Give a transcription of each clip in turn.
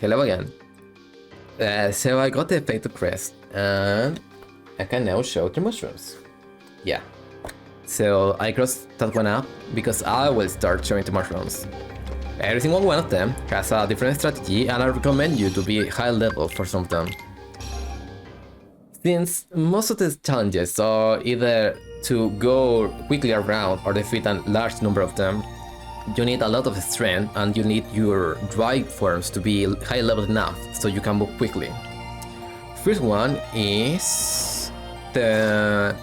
Hello again. So I got the Fatal Crest, and I can now show the mushrooms. Yeah. So I crossed that one up because I will start showing the mushrooms. Every single one of them has a different strategy, and I recommend you to be high level for some of them. Since most of the challenges are either to go quickly around or defeat a large number of them, you need a lot of strength and you need your drive forms to be high level enough so you can move quickly. First one is the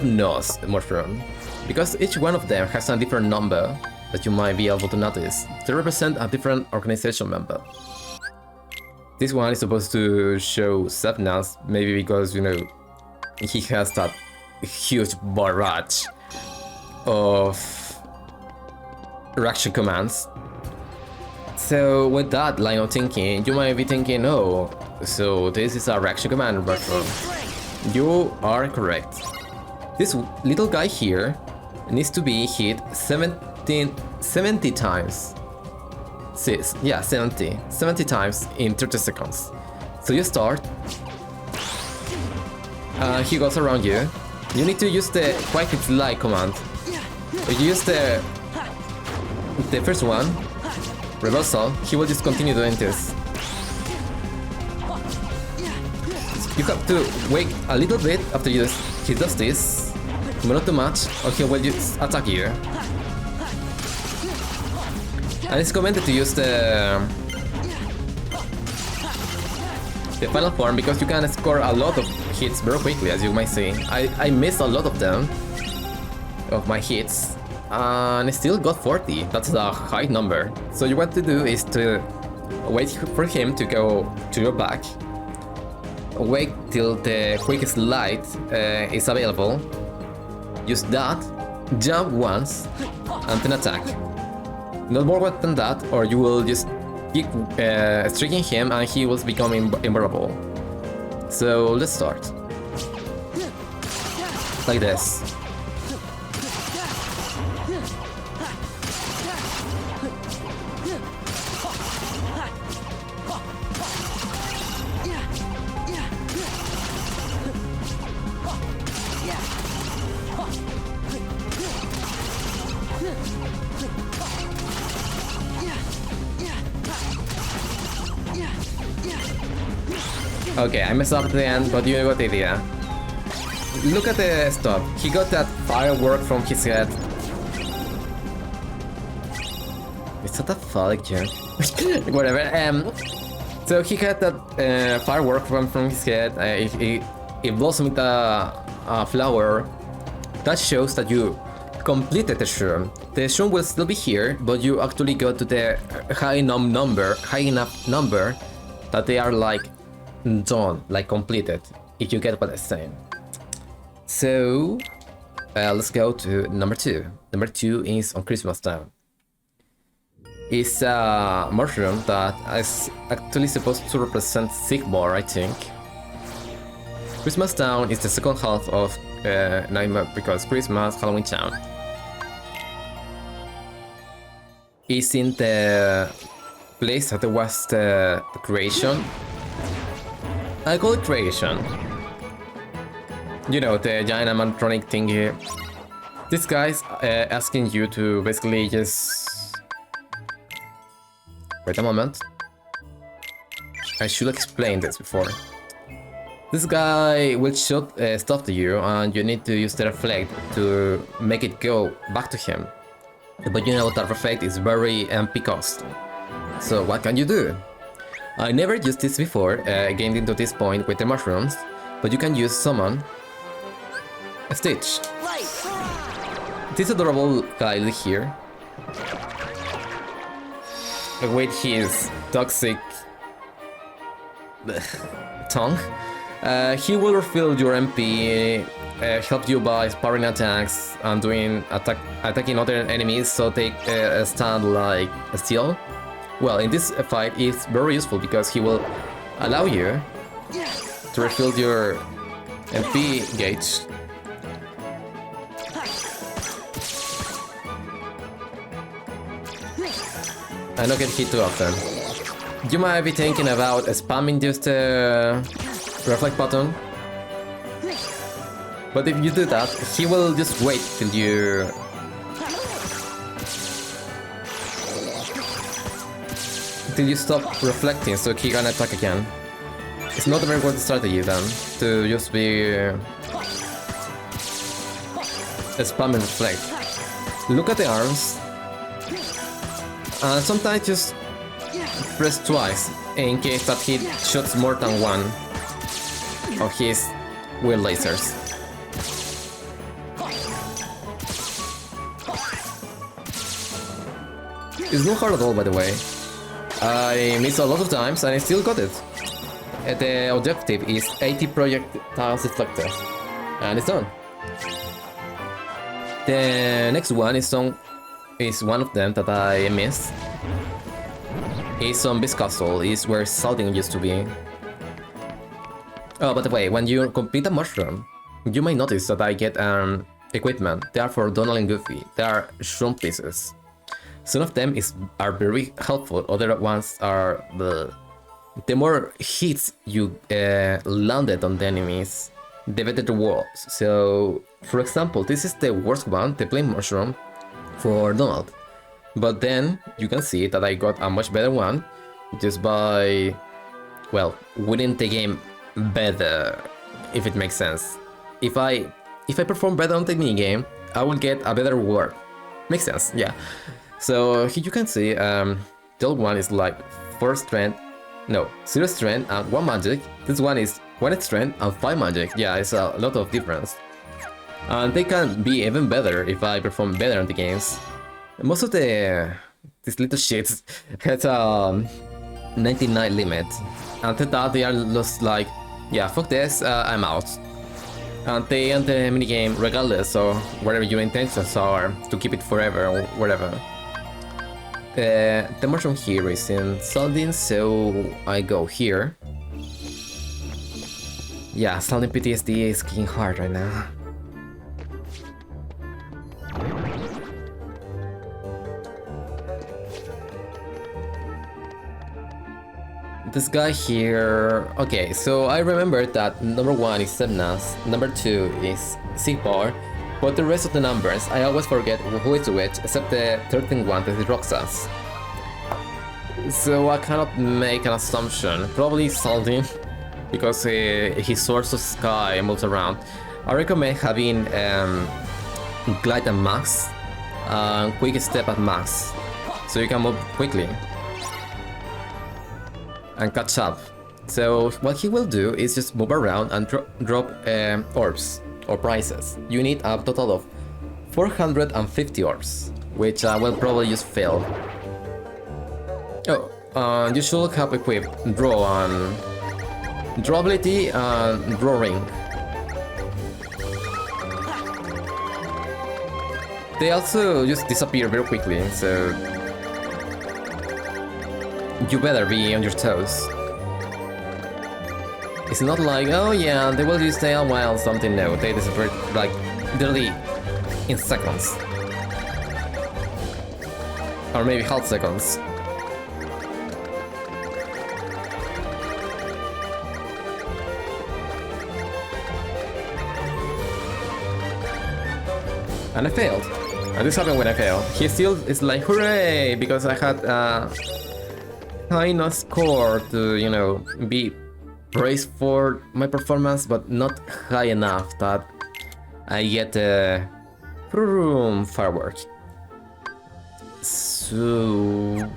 Nose mushroom. Because each one of them has a different number that you might be able to notice, they represent a different organization member. This one is supposed to show Nose, maybe because, you know, he has that huge barrage of reaction commands. So with that line of thinking, you might be thinking, oh, so this is a reaction command mushroom. You are correct. This little guy here needs to be hit 70 times. Yeah, 70 times in 30 seconds. So you start. He goes around you. You need to use the Quick Slide command. If you use the first one, reversal, he will just continue doing this. You have to wait a little bit after he does this, but not too much, or he will just attack you. And it's recommended to use the final form because you can score a lot of hits very quickly, as you might see. I missed a lot of them, of my hits, and I still got 40. That's a high number. So you want to do is to wait for him to go to your back, wait till the Quick Slide is available, use that, jump once, and then attack. Not more than that, or you will just keep striking him and he will become invulnerable. So let's start. Like this. Okay, I messed up at the end, but you got the idea. Look at the stuff. He got that firework from his head. Is that a phallic joke? Whatever. So he had that firework from his head. It blossomed a flower. That shows that you completed the shroom. The shroom will still be here, but you actually got to the high enough number that they are like done, like completed, if you get what I'm saying. So let's go to number 2. Number 2 is on Christmas Town. It's a mushroom that is actually supposed to represent Sigmar, I think. Christmas Town is the second half of Nightmare because Christmas, Halloween Town. It's in the place that was the creation. I call it creation. You know, the giant animatronic thingy. This guy's asking you to basically just... Wait a moment. I should explain this before. This guy will shoot stuff to you and you need to use the reflect to make it go back to him. But you know that reflect is very MP cost. So what can you do? I never used this before, getting to this point with the mushrooms, but you can use summon a Stitch. This adorable guy here, with his toxic tongue, he will refill your MP, help you by sparring attacks and attacking other enemies so they stand like steel. Well, in this fight, it's very useful because he will allow you to refill your MP gauge. I don't get hit too often. You might be thinking about spamming just the reflect button. But if you do that, he will just wait till you... till you stop reflecting so he can attack again. It's not a very good strategy then, to just be... spam and reflect. Look at the arms. And sometimes just press twice in case that he shoots more than one of his weird lasers. It's not hard at all, by the way. I missed a lot of times and I still got it. The objective is 80 projectiles deflected, and it's done. The next one is one of them that I missed. It's on this castle, is where Salting used to be. Oh, by the way, when you complete a mushroom, you might notice that I get equipment. They are for Donald and Goofy. They are shroom pieces. Some of them are very helpful, other ones are the more hits you landed on the enemies, the better the was. So, for example, this is the worst one, the plain mushroom, for Donald. But then, you can see that I got a much better one, just by, well, winning the game better, if it makes sense. If I perform better on the minigame, I will get a better reward. Makes sense, yeah. So here you can see, the old one is like 4 strength, no, 0 strength and 1 magic. This one is 1 strength and 5 magic. Yeah, it's a lot of difference. And they can be even better if I perform better on the games. Most of these little shits has a 99 limit. After that they are just like, yeah, fuck this, I'm out. And they end the minigame regardless of whatever your intentions are to keep it forever or whatever. The mushroom here is in Saldin, so I go here. Yeah, Saldin PTSD is kicking hard right now. This guy here... Okay, so I remember that number 1 is Semnas, number 2 is Sigbar, but the rest of the numbers, I always forget who is which, except the 13th one that is Roxas. So I cannot make an assumption. Probably Saldin, because his source of sky moves around. I recommend having Glide at max, Quick Step at max, so you can move quickly and catch up. So what he will do is just move around and drop orbs or prizes. You need a total of 450 orbs, which I will probably just fail. Oh, you should have equipped draw ability and draw ring. They also just disappear very quickly, so you better be on your toes. It's not like, oh yeah, they will just stay a while something. No, they disappear like literally in seconds. Or maybe half seconds. And I failed. And this happened when I failed. He still is like, hooray! Because I had high enough score to, you know, be praised for my performance, but not high enough that I get a firework. So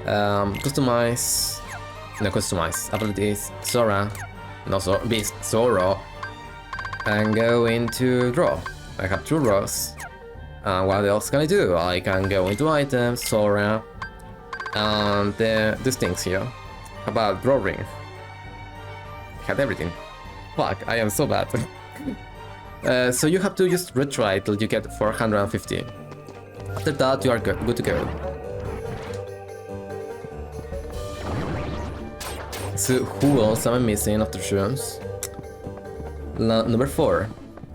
customize, no, customize abilities, Sora, no, so Beast, Zoro, and go into draw. I have 2 rows. What else can I do? I can go into items, Sora, and these things here. How about draw ring? Had everything. Fuck, I am so bad. So you have to just retry till you get 450. After that, you are good to go. So who else am I missing after shrooms? Number 4.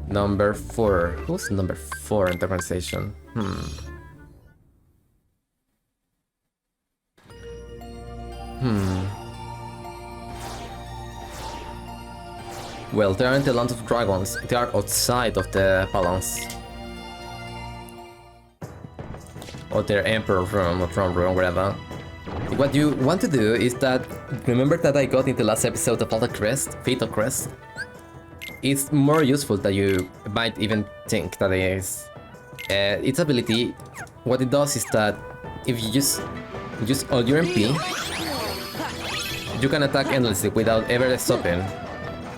Number 4. Who's number 4 in the organization? Well, they aren't the land of dragons, they are outside of the balance. Or their emperor room, or throne room, whatever. What you want to do is that, remember that I got in the last episode of Fatal Crest? It's more useful than you might even think that it is. Its ability, what it does is that if you use all your MP, you can attack endlessly without ever stopping.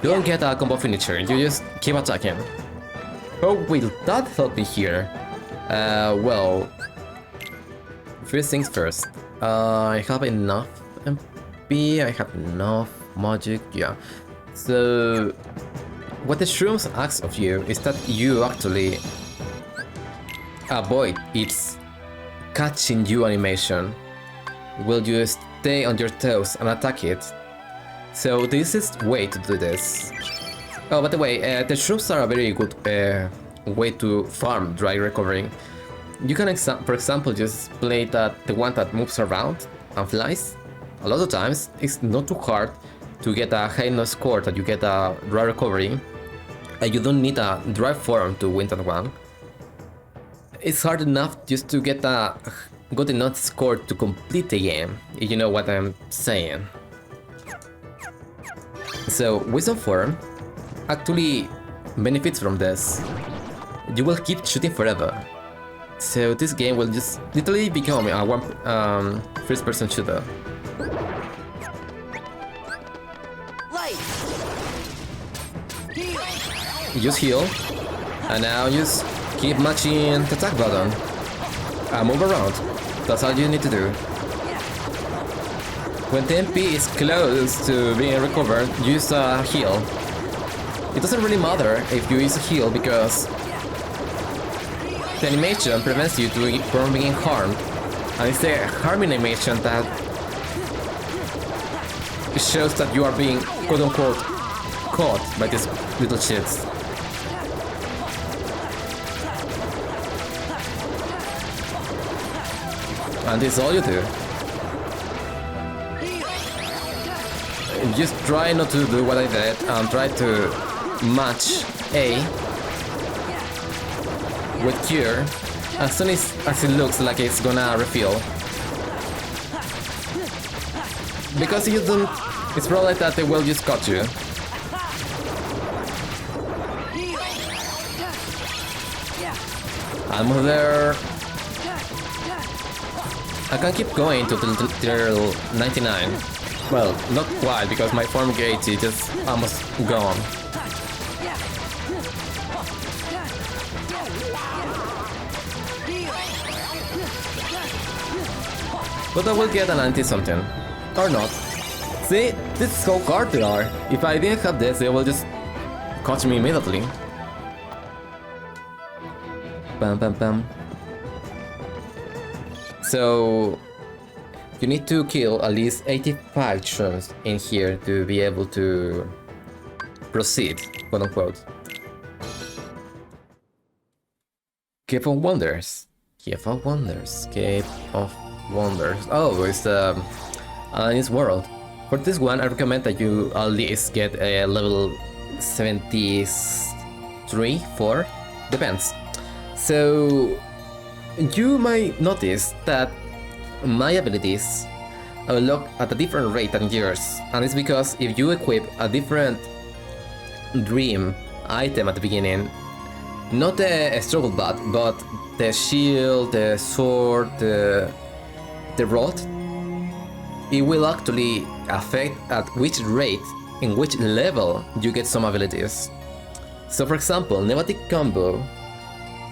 You don't get a combo finisher, you just keep attacking. How will that help me here? Well, first things first. I have enough MP, I have enough magic, yeah. So, what the shrooms ask of you is that you actually avoid its catching you animation. Will you stay on your toes and attack it? So this is the way to do this. Oh, by the way, the shrooms are a very good way to farm dry recovering. You can, for example, just play the one that moves around and flies. A lot of times, it's not too hard to get a high enough score that you get a dry recovery. And you don't need a dry form to win that one. It's hard enough just to get a good enough score to complete the game, if you know what I'm saying. So, Wisdom form actually benefits from this. You will keep shooting forever. So this game will just literally become a first-person shooter. Just heal, and now just keep matching the attack button. And move around. That's all you need to do. When the MP is close to being recovered, use a heal. It doesn't really matter if you use a heal because the animation prevents you from being harmed. And it's the harming animation that shows that you are being quote-unquote caught by these little shits. And this is all you do. Just try not to do what I did and try to match A with Cure as soon as it looks like it's gonna refill. Because if you don't, it's probably that they will just cut you. I'm over there. I can keep going to till 99. Well, not quite, because my form gauge is just almost gone. But I will get a 90 something. Or not. See, this is how hard they are. If I didn't have this, they will just catch me immediately. Bam bam bam. So you need to kill at least 85 shrooms in here to be able to proceed, quote unquote. Cave of Wonders. Cave of Wonders. Cave of Wonders. Oh, it's World. For this one, I recommend that you at least get a level 73, 4, depends. So you might notice that my abilities unlock at a different rate than yours, and it's because if you equip a different dream item at the beginning, not the struggle bat, but the shield, the sword, the rod, it will actually affect at which rate, in which level you get some abilities. So for example, Pneumatic Combo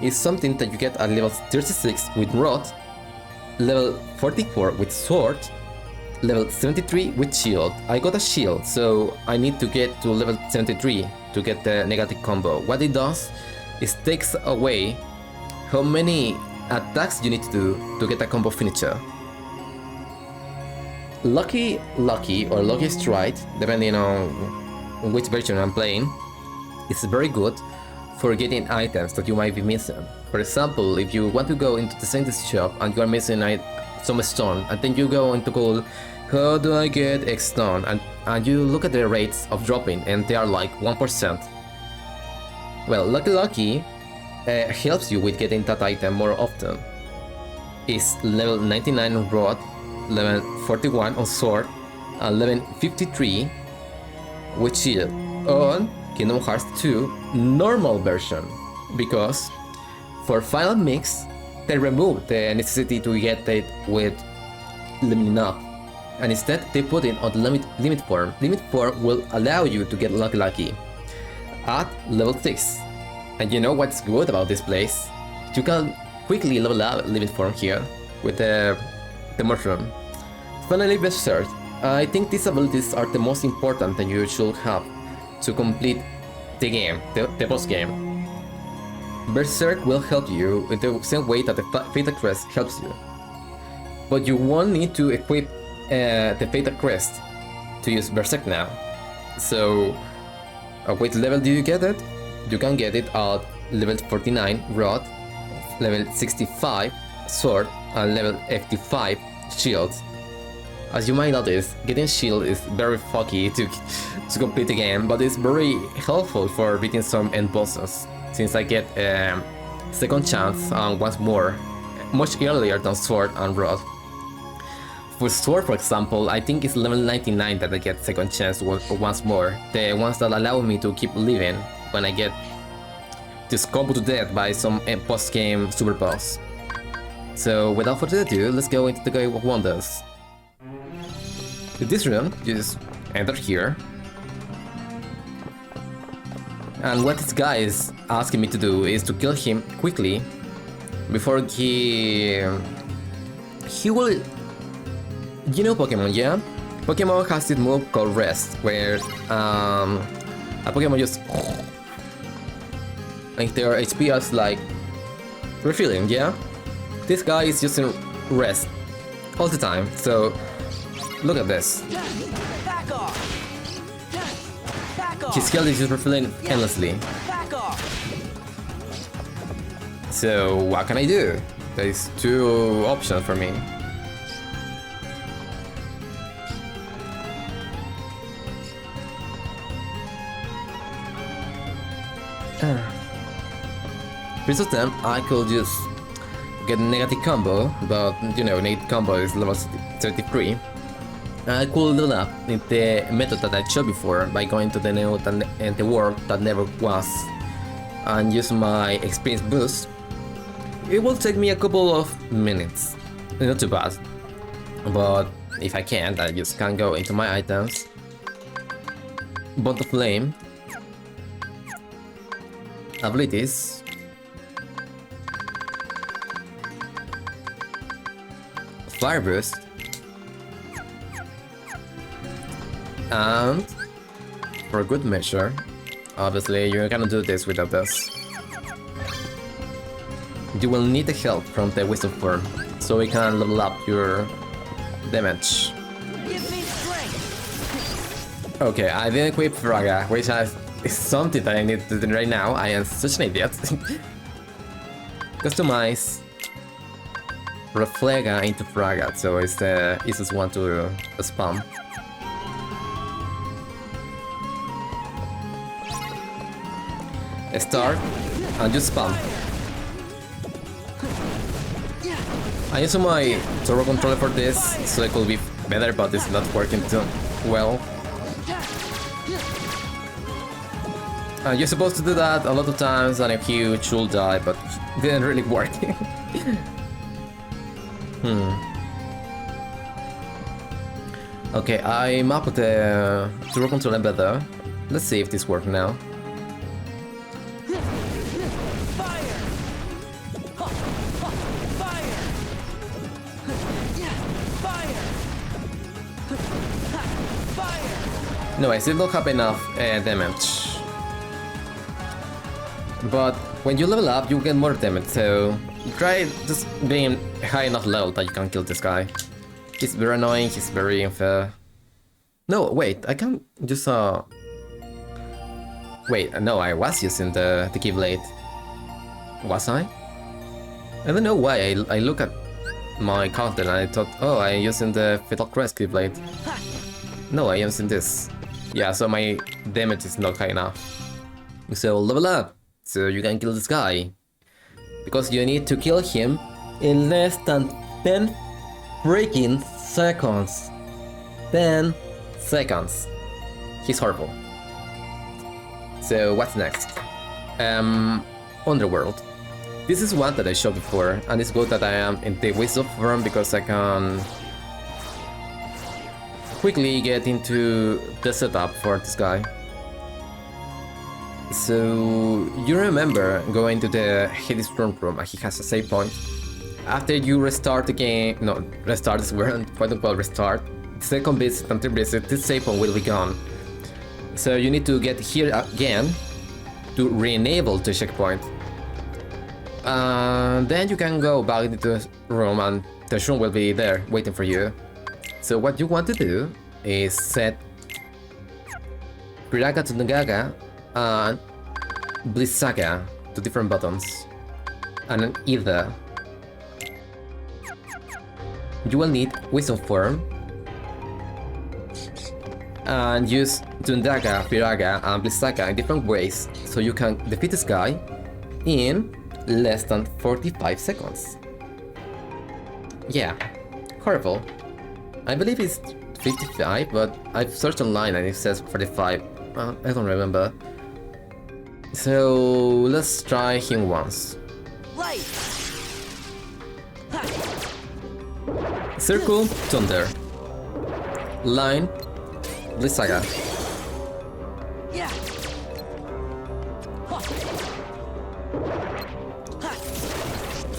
is something that you get at level 36 with rod, level 44 with sword, level 73 with shield. I got a shield, so I need to get to level 73 to get the negative combo. What it does is takes away how many attacks you need to do to get a combo finisher. Lucky or Lucky Strike, depending on which version I'm playing, is very good for getting items that you might be missing. For example, if you want to go into the scientist shop and you are missing some stone, and then you go into go How do I get X stone? And you look at the rates of dropping and they are like 1%. Well, Lucky helps you with getting that item more often. It's level 99 on Rod, level 41 on Sword, and level 53 with Shield on Kingdom Hearts 2 normal version. Because for Final Mix, they removed the necessity to get it with limiting up. And instead they put it on the limit form. Limit form will allow you to get Lucky at level 6. And you know what's good about this place? You can quickly level up limit form here with the mushroom. Finally, Berserk. I think these abilities are the most important that you should have to complete the game, the boss game. Berserk will help you in the same way that the Fatal Crest helps you. But you won't need to equip the Fatal Crest to use Berserk now. So, at what level do you get it? You can get it at level 49 Rod, level 65 Sword, and level 85 Shield. As you might notice, getting Shield is very fucky to complete the game, but it's very helpful for beating some end bosses, since I get a second chance once more, much earlier than Sword and Rod. For Sword, for example, I think it's level 99 that I get second chance once more, the ones that allow me to keep living when I get just combo to death by some post-game super boss. So without further ado, let's go into the Game of Wonders. In this room, you just enter here. And what this guy is asking me to do is to kill him quickly before he will... You know Pokemon, yeah? Pokemon has this move called Rest, where a Pokemon just... like their HP is like refilling, yeah? This guy is using Rest all the time, so look at this. His health is just refilling endlessly. So what can I do? There's two options for me. First of them, I could just get negative combo, but you know, negative combo is level 33. I could level up in the method that I showed before by going to the node and the world that never was and use my experience boost. It will take me a couple of minutes, not too bad, but if I can't, I just can go into my items, Bond of Flame, abilities, Fire Boost, and for good measure, obviously you're gonna do this without this. You will need the help from the Wisdom Form, so you can level up your damage. Okay, I didn't equip Fraga, which is something that I need to do right now. I am such an idiot. Customize Reflega into Fraga, so it's the easiest one to spam. Start and just spam. I use my turbo controller for this, so it could be better, but it's not working too well. You're supposed to do that a lot of times and you should die, but it didn't really work. Okay, I mapped the turbo controller better. Let's see if this works now. No, I still don't have enough damage. But when you level up, you get more damage, so try just being high enough level that you can kill this guy. He's very annoying, he's very unfair. No, wait, I can just wait, no, I was using the Keyblade. Was I? I don't know why I look at my counter and I thought, oh, I'm using the Fatal Crest Blade. No, I'm using this. Yeah, so my damage is not high enough. So level up, so you can kill this guy. Because you need to kill him in less than 10 freaking seconds. 10 seconds. He's horrible. So what's next? Underworld. This is one that I showed before, and it's good that I am in the whistle form because I can quickly get into the setup for this guy. So you remember going to the Hades throne room and he has a save point. After you restart the game, no, restart is where quite unquote restart. The second visit and third visit, this save point will be gone. So you need to get here again to re-enable the checkpoint. Then you can go back into the room and the shroom will be there waiting for you. So what you want to do is set Piraga to Nagaga and Blizzaga to different buttons. And then either you will need Wisdom Form and use Dundaga, Piraga and Blizzaga in different ways so you can defeat this guy in less than 45 seconds. Yeah, horrible. I believe it's 55, but I've searched online and it says 45. I don't remember. So let's try him once. Circle, Thunder. Line, Blizzaga.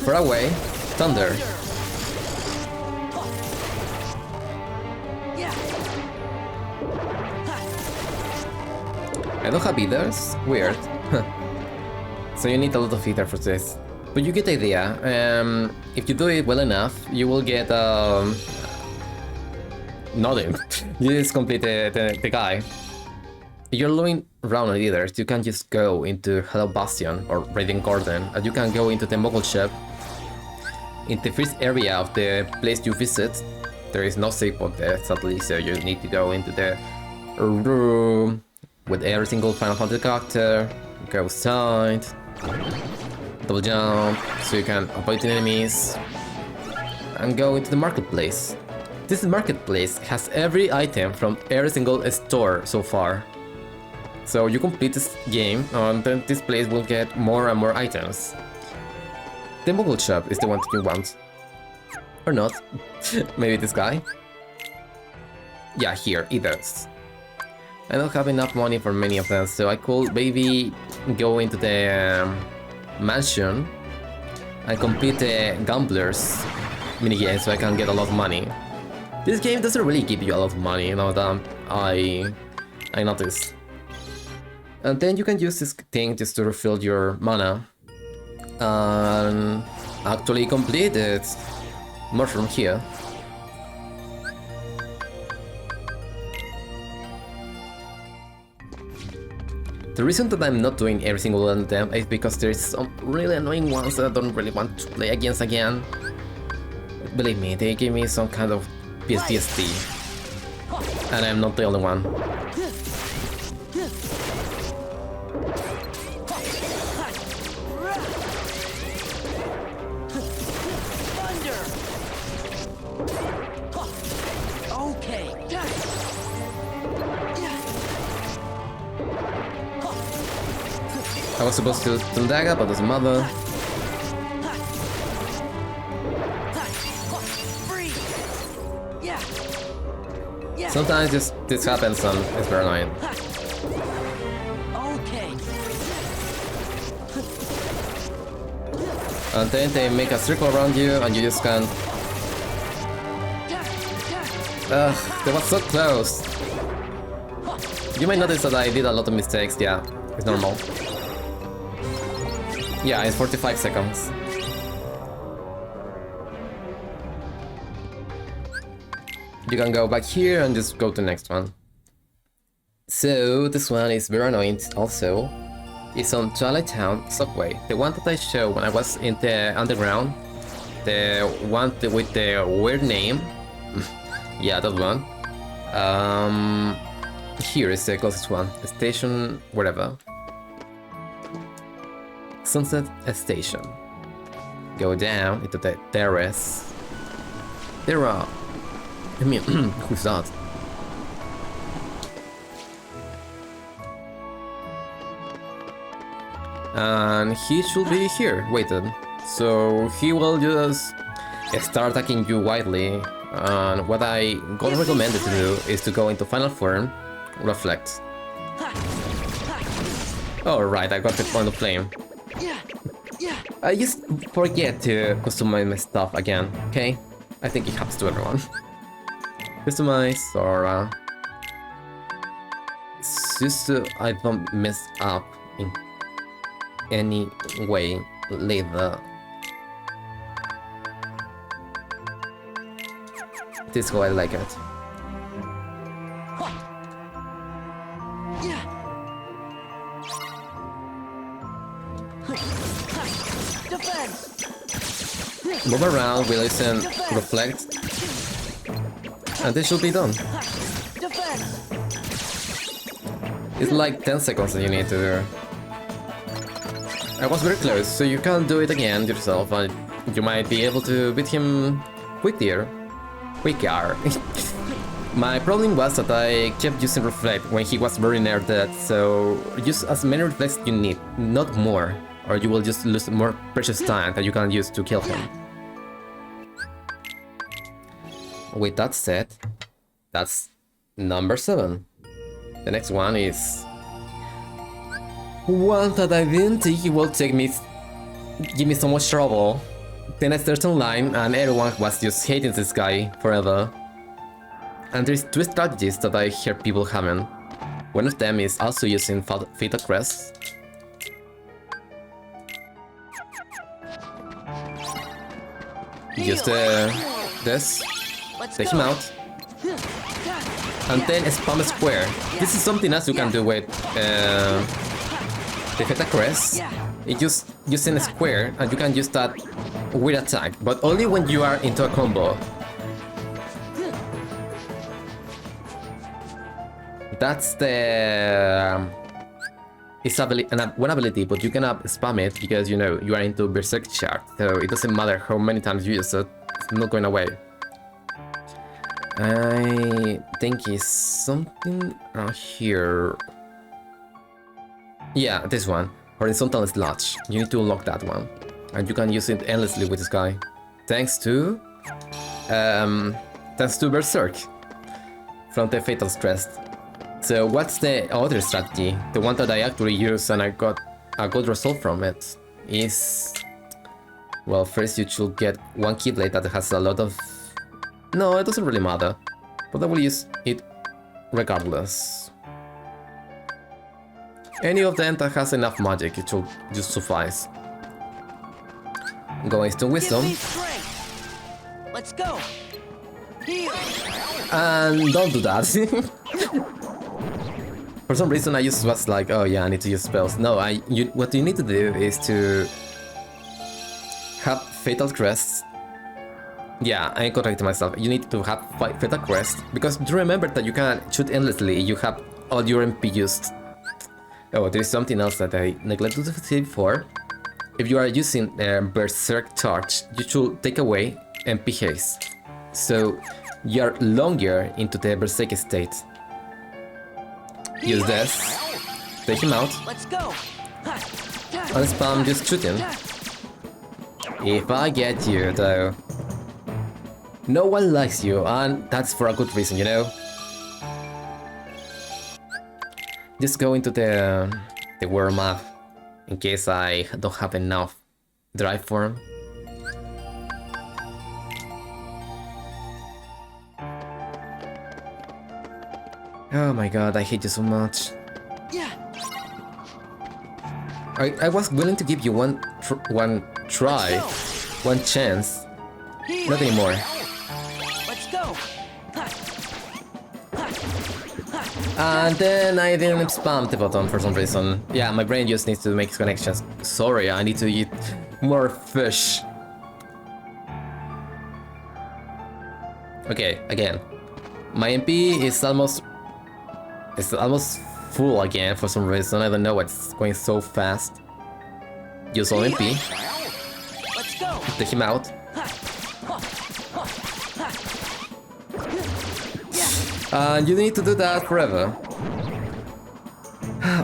Far away, Thunder. I don't have eaters? Weird. So you need a lot of ether for this. But you get the idea. If you do it well enough, you will get nothing. You just complete the guy. If you're looking around on eaters, you can just go into Hello Bastion or Radiant Garden, and you can go into the Mogul shop. In the first area of the place you visit, there is no save point there, sadly, so you need to go into the room with every single Final Fantasy character, go side, double jump, so you can avoid the enemies, and go into the marketplace. This marketplace has every item from every single store so far. So you complete this game, and then this place will get more and more items. The mobile shop is the one that you want. Or not. Maybe this guy? Yeah, here, it does. I don't have enough money for many of them, so I could maybe go into the mansion and complete the gamblers minigame so I can get a lot of money. This game doesn't really give you a lot of money, you know, that I noticed. And then you can use this thing just to refill your mana and actually complete it more from here. The reason that I'm not doing every single one of them is because there's some really annoying ones that I don't really want to play against again. Believe me, they give me some kind of PTSD, and I'm not the only one. I was supposed to do dagger, but doesn't matter. Sometimes this happens and it's very annoying. And then they make a circle around you and you just can't... Ugh, that was so close. You might notice that I did a lot of mistakes, yeah, it's normal. Yeah, it's 45 seconds. You can go back here and just go to the next one. So, this one is very annoying also. It's on Twilight Town subway, the one that I showed when I was in the underground, The one with the weird name. Yeah, that one. Here is the closest one. Station, whatever. Sunset Station. Go down into the terrace. There are... I mean, who's that? And he should be here, waited. So he will just start attacking you widely. And what I got recommended to do is to go into final form, reflect. Oh right, I got the point of flame. I just forget to customize my stuff again, okay? I think it happens to everyone. Customize or it's just so I don't mess up in any way later. This is how I like it. Move around, release and reflect. And this should be done. It's like 10 seconds that you need to do. I was very close, so you can do it again yourself, and you might be able to beat him quicker. My problem was that I kept using reflect when he was very near dead, so use as many reflects you need, not more, or you will just lose more precious time that you can use to kill him. With that said, that's number 7. The next one is one that I didn't think it will give me so much trouble. Then I started online and everyone was just hating this guy forever. And there's 2 strategies that I hear people having. One of them is also using Fatal Crest. Use this, take him out, and then spam square. This is something else you can do with the Fatal Crest. It's just using a square and you can use that weird attack, but only when you are into a combo. That's the... it's one ability, but you cannot spam it because, you know, you are into Berserk chart, so it doesn't matter how many times you use it, it's not going away. I think it's something here. Yeah, this one. Horizontal Sludge. You need to unlock that one. And you can use it endlessly with this guy. Thanks to Berserk from the Fatal Crest. So what's the other strategy? The one that I actually use and I got a good result from it is... well, first you should get one Keyblade that has a lot of... no, it doesn't really matter. But I will use it regardless. Any of them that has enough magic, it should just suffice. Going to Wisdom. Let's go. And don't do that. For some reason I just was like, oh yeah, I need to use spells. No, what you need to do is to have Fatal Crests. Yeah, I corrected myself. You need to have Fatal Crest, because do remember that you can shoot endlessly. You have all your MP used. Oh, there is something else that I neglected to say before. If you are using Berserk Charge, you should take away MP Haste. So you are longer into the Berserk state. Use this. Take him out. Let's go. And spam just shooting. If I get you, though. No one likes you, and that's for a good reason, you know? Just go into the world map, in case I don't have enough drive for him. Oh my god, I hate you so much. Yeah. I was willing to give you one try, one chance. Not anymore. Let's go. And then I didn't spam the button for some reason. Yeah, my brain just needs to make connections. Sorry, I need to eat more fish. Okay, again. My MP is almost full again for some reason. I don't know what's going so fast. Use all MP. Let's go. Take him out. And you need to do that forever.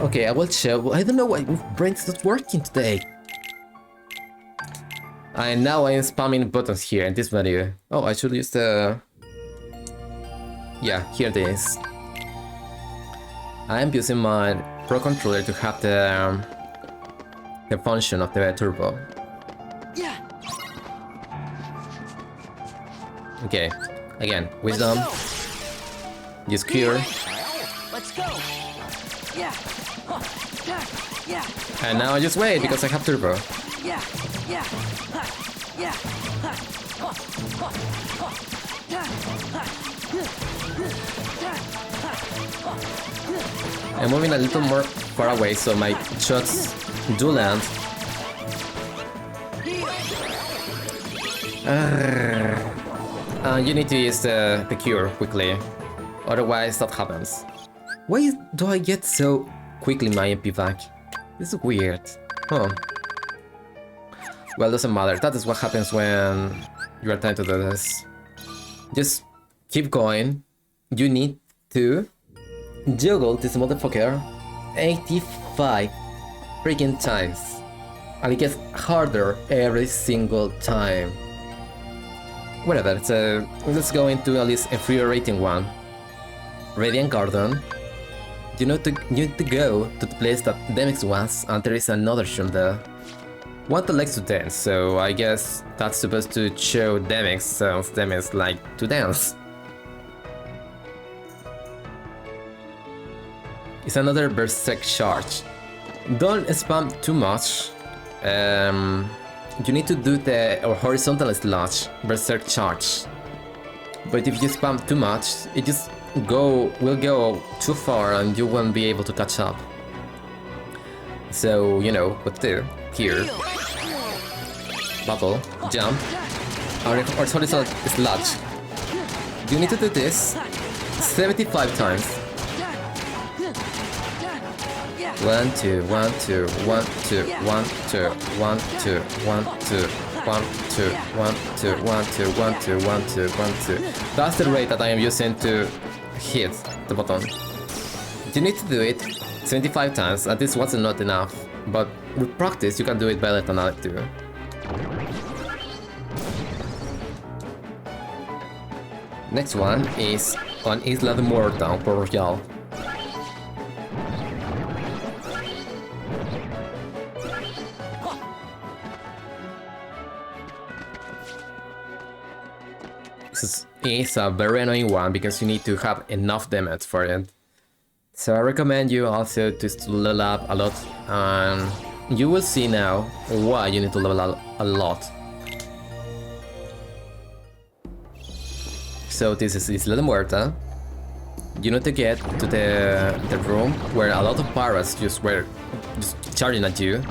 Okay, I will show. I don't know why my brain's not working today. And now I am spamming buttons here in this menu. Oh, I should use the... Yeah, here it is. I am using my Pro Controller to have the function of the turbo. Yeah. Okay, again, wisdom. Use cure. Let's go. Yeah. Yeah. And now I just wait because I have turbo. Yeah. Yeah. Yeah. I'm moving a little more far away so my shots do land. You need to use the cure quickly, otherwise that happens. Why do I get so quickly my MP back? This is weird. Huh. Well, doesn't matter. That is what happens when you are trying to do this. Just keep going. You need to juggle this motherfucker 85 freaking times. And it gets harder every single time. Whatever, so let's go into at least infuriating one. Radiant Garden. You need to go to the place that Demix was, and there is another shroom there. One that likes to dance, so I guess that's supposed to show Demix, since Demix like to dance. It's another Berserk charge. Don't spam too much. You need to do the horizontal slash Berserk charge. But if you spam too much, it just will go too far and you won't be able to catch up. So you know what to do. Here. Bubble, jump, or horizontal slash. You need to do this 75 times. 1, 2, 1, 2, 1, 2, 1, 2, 1, 2, 1, 2, 1, 2, 1, 2, 1, 2, 1, 2, 1, 2, 1, 2. That's the rate that I am using to hit the button. You need to do it 75 times, and this wasn't not enough. But with practice, you can do it better than I do. Next one is on Isla Mortal for Royale. This is a very annoying one because you need to have enough damage for it. So I recommend you also to level up a lot, and you will see now why you need to level up a lot. So this is Isla Mortal. You need to get to the room where a lot of pirates were just charging at you.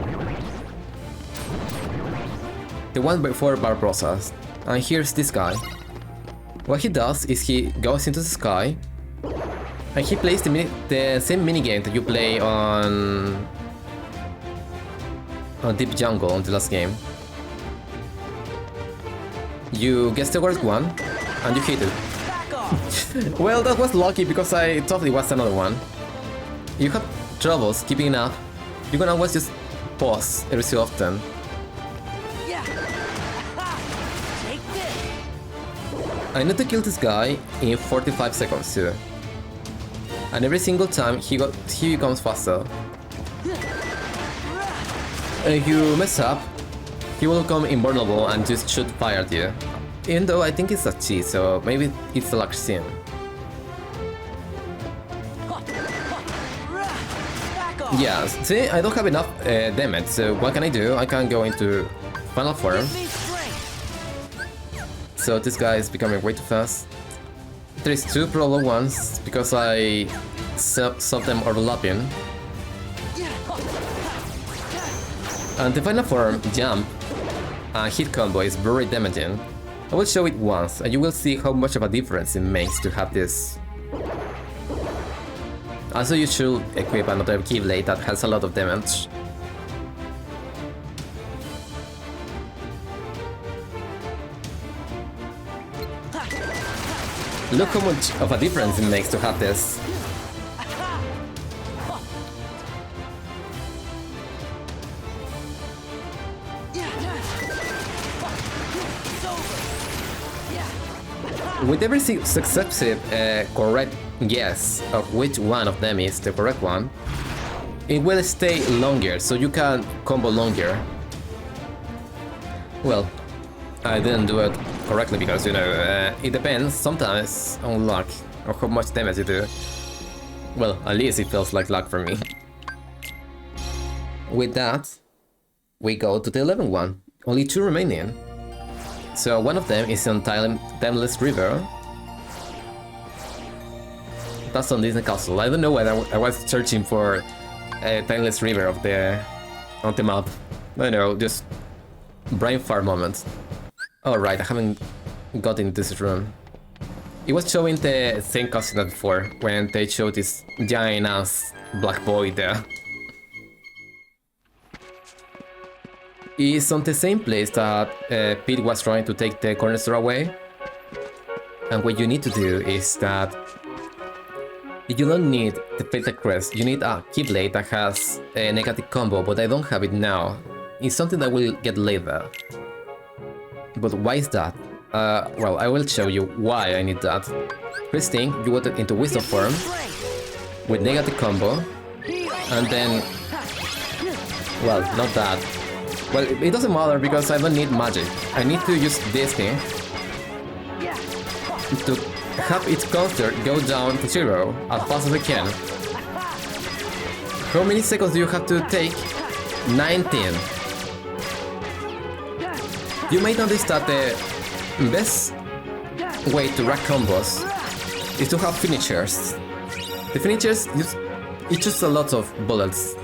The one before Barbarossa's. And here's this guy. What he does is he goes into the sky and he plays the same minigame that you play on Deep Jungle on the last game. You guess the worst one and you hit it. Well, that was lucky because I thought it was another one. You have troubles keeping up. You can always just pause every so often. I need to kill this guy in 45 seconds too. And every single time he becomes faster. If you mess up, he will become invulnerable and just shoot fire at you. Even though I think it's a cheat, so maybe it's a luck sim. Yeah, see, I don't have enough damage, so what can I do? I can go into final form. So this guy is becoming way too fast. There is two problem ones because I saw them overlapping. And the final form, jump, and hit combo is very damaging. I will show it once, and you will see how much of a difference it makes to have this. Also, you should equip another Keyblade that has a lot of damage. Look how much of a difference it makes to have this. With every successive correct guess of which one of them is the correct one, it will stay longer, so you can combo longer. Well, I didn't do it correctly because, you know, it depends sometimes on luck or how much damage you do. Well, at least it feels like luck for me. With that, we go to the 11th one. Only 2 remaining. So one of them is on Timeless River. That's on Disney Castle. I don't know whether I was searching for a Timeless River on the map. I don't know, just brain fart moments. Alright, I haven't got into this room. It was showing the same cutscene as before, when they showed this giant ass black boy there. It's on the same place that Pete was trying to take the corner store away. And what you need to do is that you don't need the Fatal Crest, you need a Keyblade that has a negative combo, but I don't have it now. It's something that will get later. But why is that? Well, I will show you why I need that. First thing, you put it into Wisdom form with negative combo, and then, well, not that. Well, it doesn't matter because I don't need magic. I need to use this thing to have its counter go down to 0 as fast as I can. How many seconds do you have to take? 19. You may notice that the best way to rack combos is to have finishers. The finishers it's just a lot of bullets.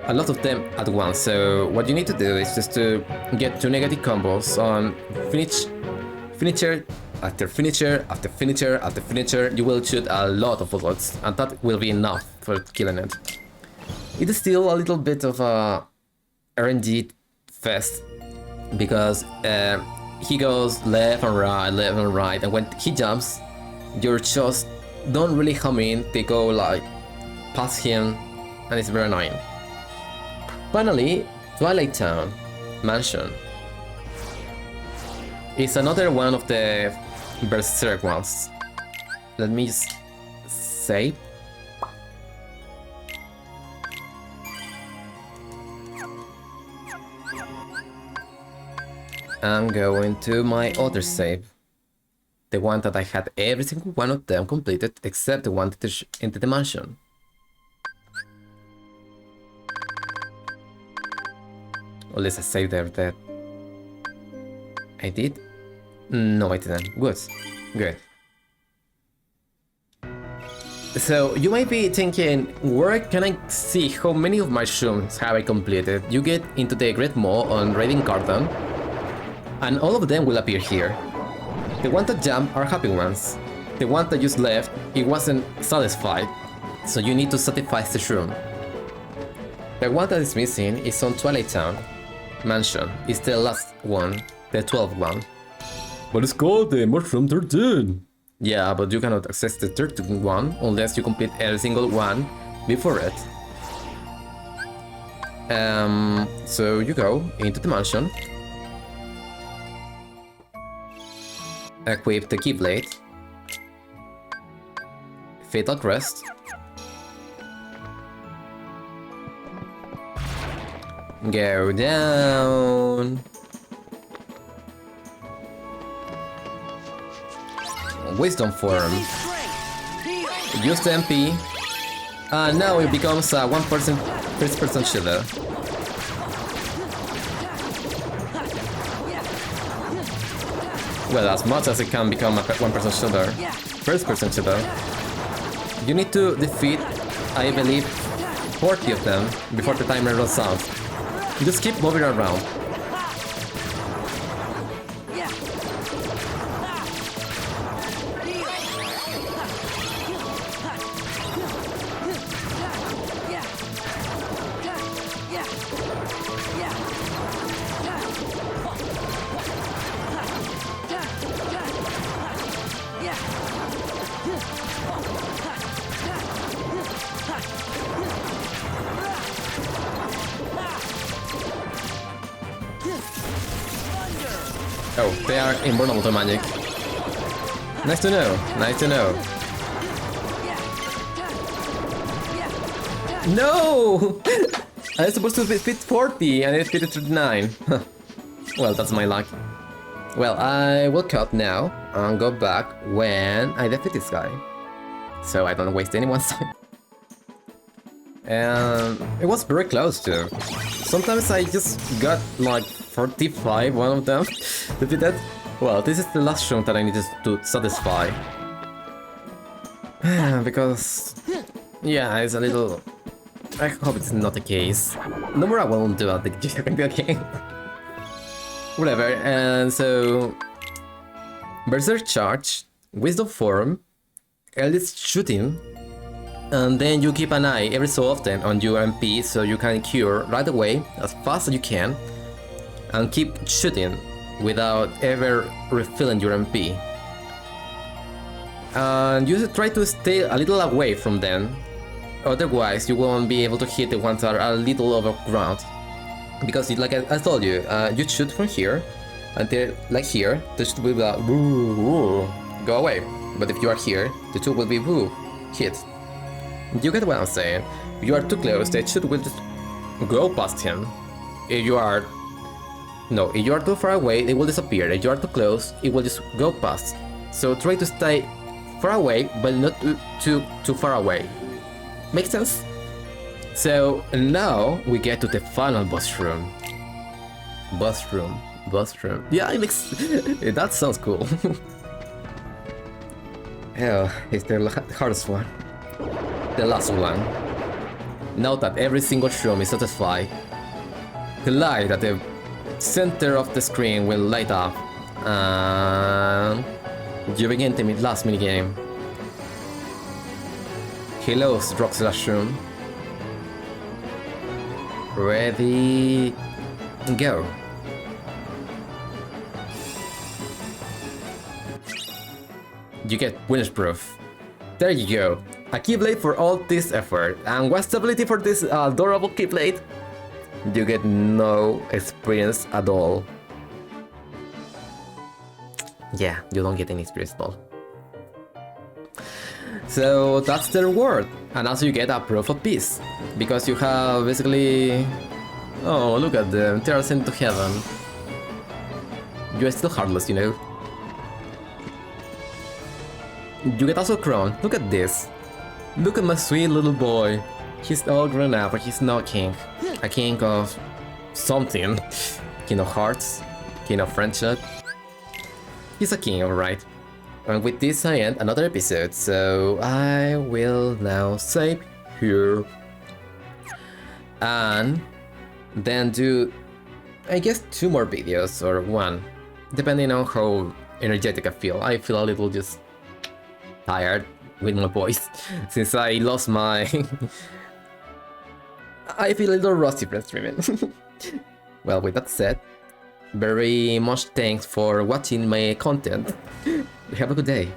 A lot of them at once, so what you need to do is just to get 2 negative combos on finisher after finisher after finisher after finisher. You will shoot a lot of bullets, and that will be enough for killing it. It is still a little bit of a RNG fest, because he goes left and right, and when he jumps, your shots don't really come in, they go like past him, and it's very annoying. Finally, Twilight Town Mansion. It's another one of the Berserk ones. Let me just save. I'm going to my other save. The one that I had every single one of them completed except the one that is into the mansion. Or at least I saved that. I did? No, I didn't. Good. Good. So, you might be thinking, where can I see how many of my shrooms have I completed? You get into the Great Mall on Raiding Garden, and all of them will appear here. The ones that jump are happy ones. The one that just left, it wasn't satisfied, so you need to satisfy the shroom. The one that is missing is on Twilight Town Mansion. It's the last one, the 12th one. But it's called the Mushroom 13. Yeah, but you cannot access the 13th one unless you complete every single one before it. So you go into the mansion, equip the Keyblade, Fatal Crest, go down, Wisdom form, use the MP, and now it becomes a 1% first-person shooter. Well, as much as it can become a 1-person shooter, first-person shooter. You need to defeat, I believe, 40 of them before the timer runs out. You just keep moving around. Oh, they are invulnerable to magic. Nice to know, nice to know. No! I was supposed to fit 40 and I fit 39. Well, that's my luck. Well, I will cut now and go back when I defeat this guy. So I don't waste anyone's time. And it was very close too. Sometimes I just got like 45, one of them defeated. Well, this is the last shroom that I need to satisfy. Because, yeah, it's a little... I hope it's not the case. No more I won't do at the game. Whatever, and so... Berserk Charge, Wisdom Form, Eldritch Shooting, and then you keep an eye every so often on your MP so you can cure right away, as fast as you can, and keep shooting without ever refilling your MP. And you should try to stay a little away from them, otherwise you won't be able to hit the ones that are a little overground. Because like I told you, you shoot from here, until like here, the shoot will be like, woo, woo, go away. But if you are here, the shoot will be woo, hit. You get what I'm saying? If you are too close, the shoot will just go past him. If you are... No, if you are too far away, it will disappear. If you are too close, it will just go past. So try to stay far away, but not too far away. Make sense? So now we get to the final boss room. Boss room. Yeah, it makes... that sounds cool. Hell, it's the hardest one. The last one. Now that every single shroom is satisfied, the light at the center of the screen will light up, and you begin the last minigame. Hello, Roxy Shroom. Ready, go. You get winner's proof. There you go. A keyblade for all this effort. And what's the ability for this adorable keyblade? You get no experience at all. Yeah, you don't get any experience at all. So that's the reward. And also you get a proof of peace. Because you have basically... Oh, look at them. They are sent to heaven. You are still heartless, you know. You get also a crown. Look at this. Look at my sweet little boy. He's all grown up, but he's not king. A king of something. King of hearts. King of friendship. He's a king, alright. And with this I end another episode, so I will now save here. And then do, I guess, 2 more videos, or 1. Depending on how energetic I feel. I feel a little just tired with my voice since I lost my... I feel a little rusty from streaming. Well, with that said, very much thanks for watching my content. Have a good day.